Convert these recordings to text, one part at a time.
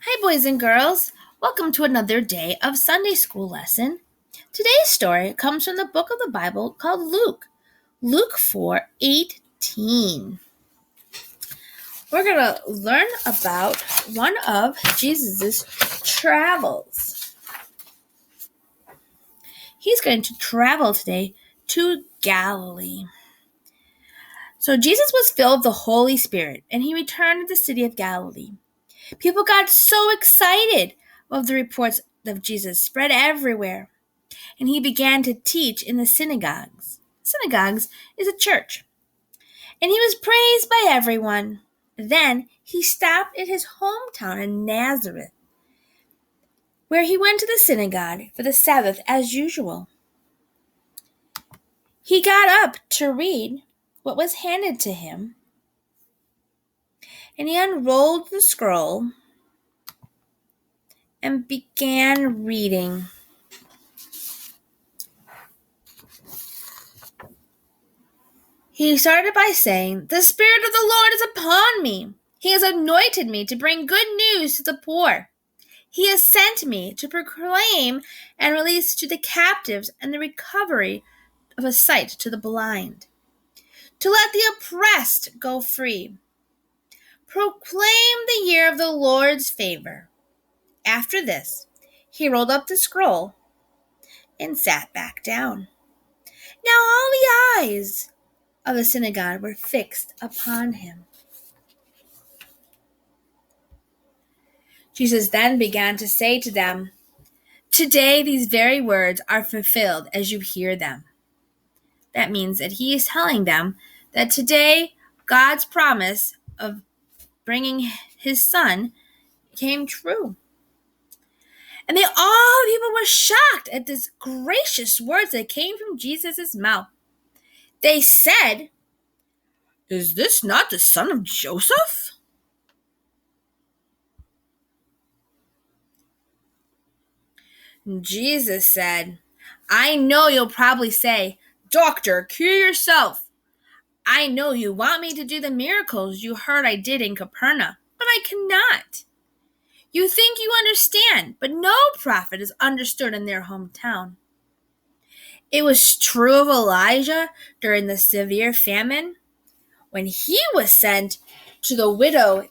Hi, boys and girls. Welcome to another day of Sunday school lesson. Today's story comes from the book of the Bible called Luke. Luke 4:18. We're going to learn about one of Jesus' travels. He's going to travel today to Galilee. So Jesus was filled with the Holy Spirit, and he returned to the city of Galilee. People got so excited of the reports of Jesus spread everywhere, and he began to teach in the synagogues. Synagogues is a church, and he was praised by everyone. Then he stopped at his hometown in Nazareth, where he went to the synagogue for the Sabbath as usual. He got up to read what was handed to him, and he unrolled the scroll and began reading. He started by saying, "The Spirit of the Lord is upon me. He has anointed me to bring good news to the poor. He has sent me to proclaim and release to the captives and the recovery of a sight to the blind, to let the oppressed go free. Proclaim the year of the Lord's favor." After this, he rolled up the scroll and sat back down. Now all the eyes of the synagogue were fixed upon him. Jesus then began to say to them, "Today these very words are fulfilled as you hear them." That means that he is telling them that today God's promise of bringing his son came true. And all the people were shocked at this gracious words that came from Jesus' mouth. They said, "Is this not the son of Joseph?" Jesus said, "I know you'll probably say, 'Doctor, cure yourself.' I know you want me to do the miracles you heard I did in Capernaum, but I cannot. You think you understand, but no prophet is understood in their hometown. It was true of Elijah during the severe famine, when he was sent to the widow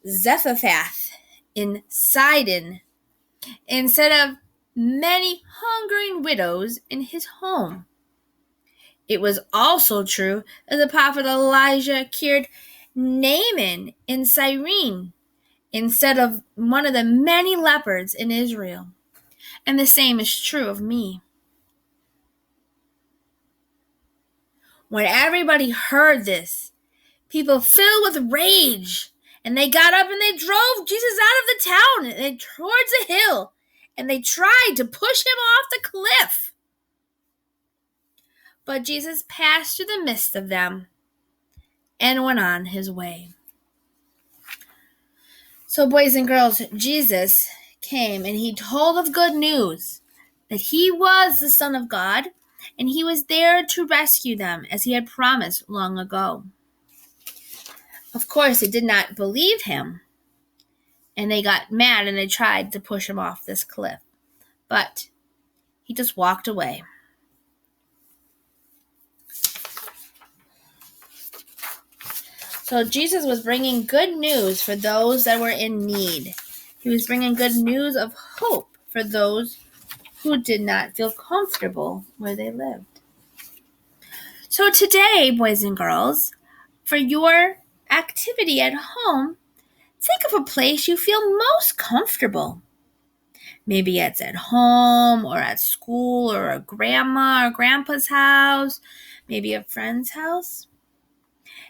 Zarephath in Sidon, instead of many hungering widows in his home. It was also true that the prophet Elijah cured Naaman in Cyrene instead of one of the many lepers in Israel. And the same is true of me." When everybody heard this, people filled with rage, and they got up and they drove Jesus out of the town and towards a hill, and they tried to push him off the cliff. But Jesus passed through the midst of them and went on his way. So, boys and girls, Jesus came and he told of good news, that he was the Son of God, and he was there to rescue them as he had promised long ago. Of course, they did not believe him, and they got mad and they tried to push him off this cliff. But he just walked away. So Jesus was bringing good news for those that were in need. He was bringing good news of hope for those who did not feel comfortable where they lived. So today, boys and girls, for your activity at home, think of a place you feel most comfortable. Maybe it's at home or at school or a grandma or grandpa's house, maybe a friend's house.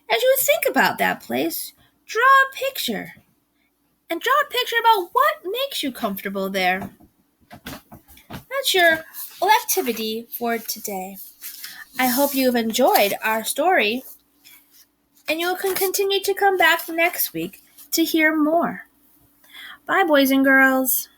As you think about that place, draw a picture. And draw a picture about what makes you comfortable there. That's your activity for today. I hope you have enjoyed our story, and you can continue to come back next week to hear more. Bye, boys and girls.